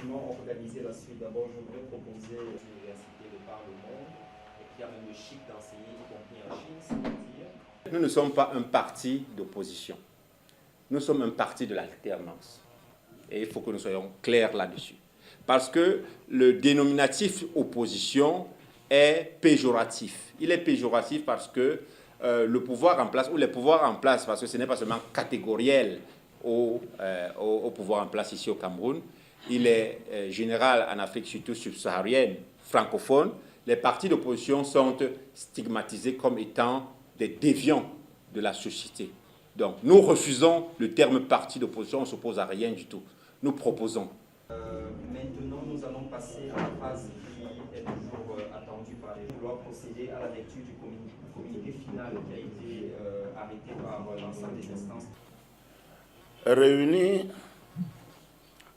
effectivement organiser la suite. D'abord, je voudrais proposer l'université de par le monde, et qui a même le chic d'enseigner, y compris en Chine, c'est-à-dire. Nous ne sommes pas un parti d'opposition. Nous sommes un parti de l'alternance. Et il faut que nous soyons clairs là-dessus. Parce que le dénominatif opposition est péjoratif. Il est péjoratif parce que le pouvoir en place, ou les pouvoirs en place, parce que ce n'est pas seulement catégoriel au pouvoir en place ici au Cameroun, il est général en Afrique, surtout subsaharienne, francophone. Les partis d'opposition sont stigmatisés comme étant des déviants de la société. Donc nous refusons le terme parti d'opposition, on ne s'oppose à rien du tout. Nous proposons. Maintenant, nous allons passer à la phase qui est toujours attendue par les vouloir procéder à la lecture du communiqué final qui a été arrêté par l'ensemble des instances. Réunis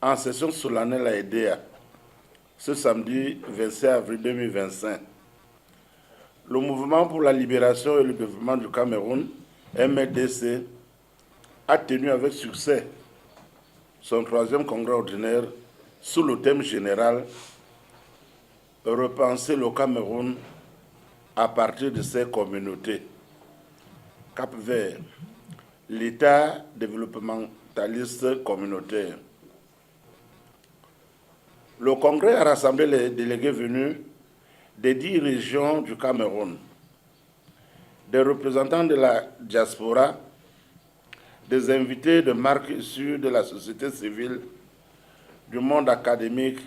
en session solennelle à EDEA ce samedi 26 avril 2025, le Mouvement pour la libération et le développement du Cameroun, MLDC, a tenu avec succès son 3e congrès ordinaire sous le thème général « Repenser le Cameroun à partir de ses communautés ». Cap Vert, l'État développementaliste communautaire. Le congrès a rassemblé les délégués venus des 10 régions du Cameroun, des représentants de la diaspora, des invités de marque issus de la société civile, du monde académique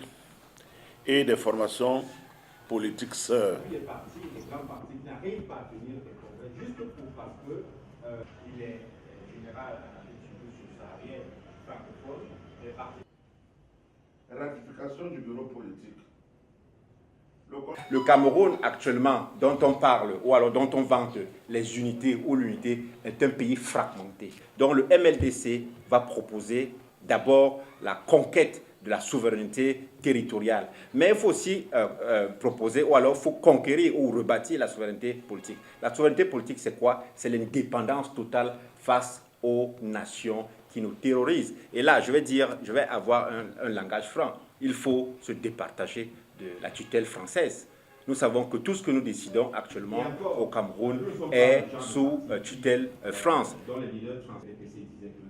et des formations politiques sœurs. Les grands partis n'arrivent pas à tenir des congrès juste parce qu'il est général en Afrique subsaharienne, francophone, les partis. Ratification du bureau politique. Le Cameroun actuellement, dont on parle, ou alors dont on vante les unités ou l'unité, est un pays fragmenté. Donc le MLDC va proposer d'abord la conquête de la souveraineté territoriale. Mais il faut aussi proposer, ou alors il faut conquérir ou rebâtir la souveraineté politique. La souveraineté politique, c'est quoi? C'est l'indépendance totale face aux nations qui nous terrorisent. Et là, je vais avoir un langage franc. Il faut se départager de la tutelle française. Nous savons que tout ce que nous décidons actuellement au Cameroun est sous tutelle France. Dans les leaders français disaient que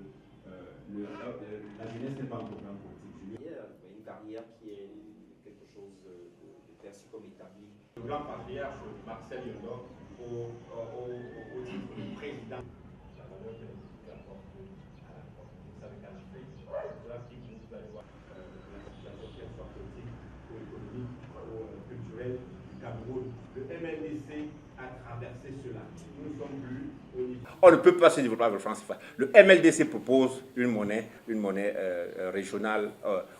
la jeunesse n'est pas un programme politique. Une carrière qui est quelque chose de perçu comme établi. Le grand patriarche Marcel Yondor, au titre de président, la valeur de l'État apporte à la France. Vous savez qu'en Afrique, l'Afrique, vous allez voir la situation qui soit politique ou économique ou culturelle du Cameroun. Le MLDC a traversé cela. Nous ne sommes plus au niveau. On ne peut pas se développer avec le franc CFA. Le MLDC propose une monnaie régionale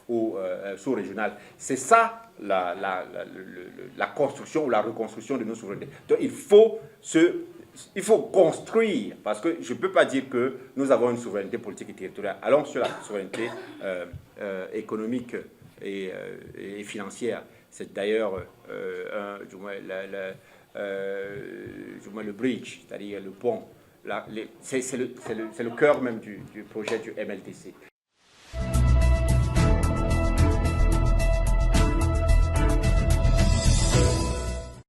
ou sous-régionale. C'est ça la construction ou la reconstruction de nos souverainetés. Donc il faut construire, parce que je ne peux pas dire que nous avons une souveraineté politique et territoriale. Allons sur la souveraineté économique et financière. C'est d'ailleurs le bridge, c'est-à-dire le pont. C'est le cœur même du projet du MLDC.